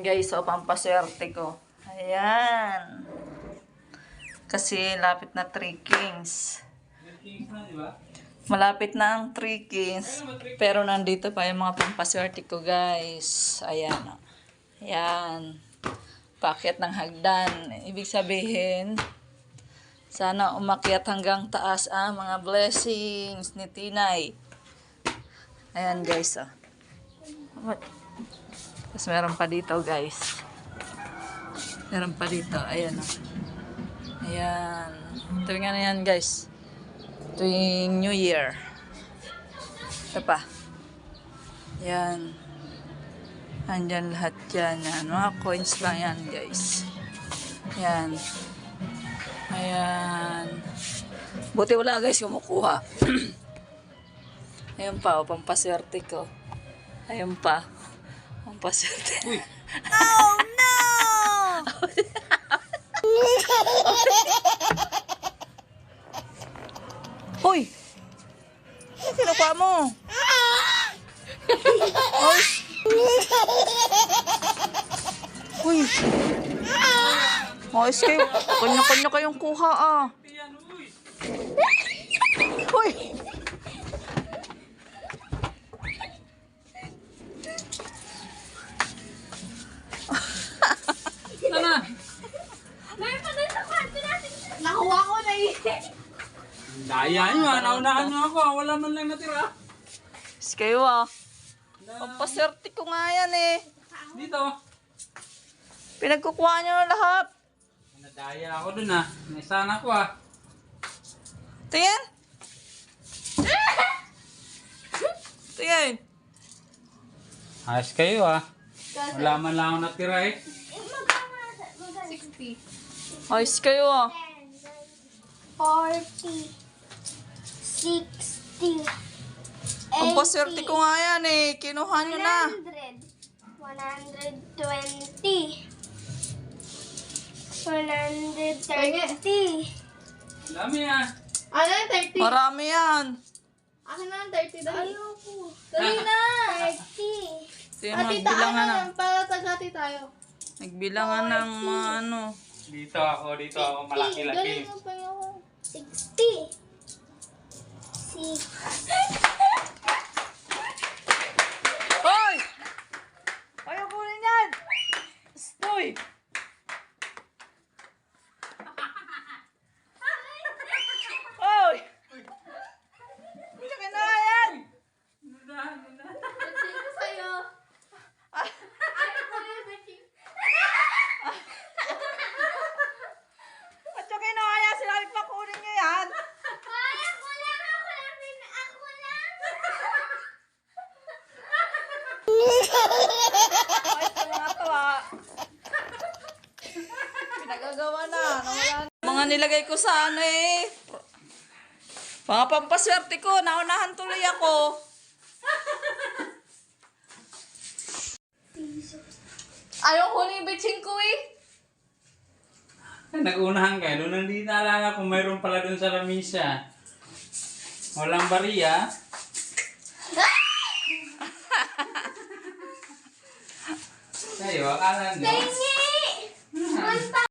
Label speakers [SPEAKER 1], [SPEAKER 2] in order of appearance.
[SPEAKER 1] guys, so pampaswerte ko. Ayan. Kasi lapit na 3 Kings. Malapit na ang 3 Kings. Pero nandito pa yung mga pampaswerte ko guys. Ayan. Ayan. Paakyat ng hagdan. Ibig sabihin, sana umakyat hanggang taas ang mga blessings ni Tinay. Ayan guys. Oh. Tapos meron pa dito guys. Meron pa dito. Ayan. Oh. Ayan. Tuwing ano yan guys. Tuwing New Year. Ito pa. Ayan. Andyan lahat yan. Yan. Mga coins lang yan guys. Ayan. Ayan. Buti wala guys kumukuha. Ayan pa. O, pampaswerte ko. Ayan pa. Pampaswerte.
[SPEAKER 2] Oh no!
[SPEAKER 1] Hoy! Ano kinukuha mo? Hoy! Hoy! Hoy, kayo. Kanya-kanya kayong kuha ah. Hoy!
[SPEAKER 2] Nakuha ko na eh.
[SPEAKER 3] Daya nyo, naunahan nyo ako. Wala man lang natira.
[SPEAKER 1] Kayo ah. Pampaswerte ko nga yan eh.
[SPEAKER 3] Dito.
[SPEAKER 1] Pinagkukuha nyo na lahat.
[SPEAKER 3] Nadaya ako dun ah. Naisana ko ah.
[SPEAKER 1] Tingin. Tingin.
[SPEAKER 3] Ayos kayo ah. Wala man lang ako natira eh.
[SPEAKER 2] 60.
[SPEAKER 1] Ayos kayo ah.
[SPEAKER 2] 40. 60.
[SPEAKER 1] Pampaswerte ko nga yan eh. Kinuha nyo na.
[SPEAKER 2] 100. 120. 130.
[SPEAKER 3] Dami ah.
[SPEAKER 2] Ano yung 30?
[SPEAKER 1] Marami yan.
[SPEAKER 2] Akin na ang 30 dahil. Ayoko. Dali na. 30.
[SPEAKER 1] Tingnan mo, nagbilangan na.
[SPEAKER 2] Para tagati tayo.
[SPEAKER 1] Nagbilangan ng mga ano.
[SPEAKER 3] Dito ako malaki-laki.
[SPEAKER 2] Galing mo pa ako. 60. 60.
[SPEAKER 1] Hoy! Ayaw kunin yan! Stoy! Hoy! Tsaka na yan!
[SPEAKER 2] Sino sa'yo? Ay, ko yung bitching.
[SPEAKER 1] At tsaka na yan! Sinabi pa kunin nyo yan!
[SPEAKER 2] Ay, ako lang. Ako lang.
[SPEAKER 1] Ay, ito mga tawa. Pinagagawa na. Nawala na. Mga nilagay ko sa ano eh. Mga pampaswerte ko. Naunahan tuloy ako. Ayaw ko na yung bitching ko eh.
[SPEAKER 3] Nag-unahan kayo. Doon hindi naalala kung mayroon pala doon sa lamisa. Walang bariya. Kayo, akala nyo.
[SPEAKER 2] Tingi!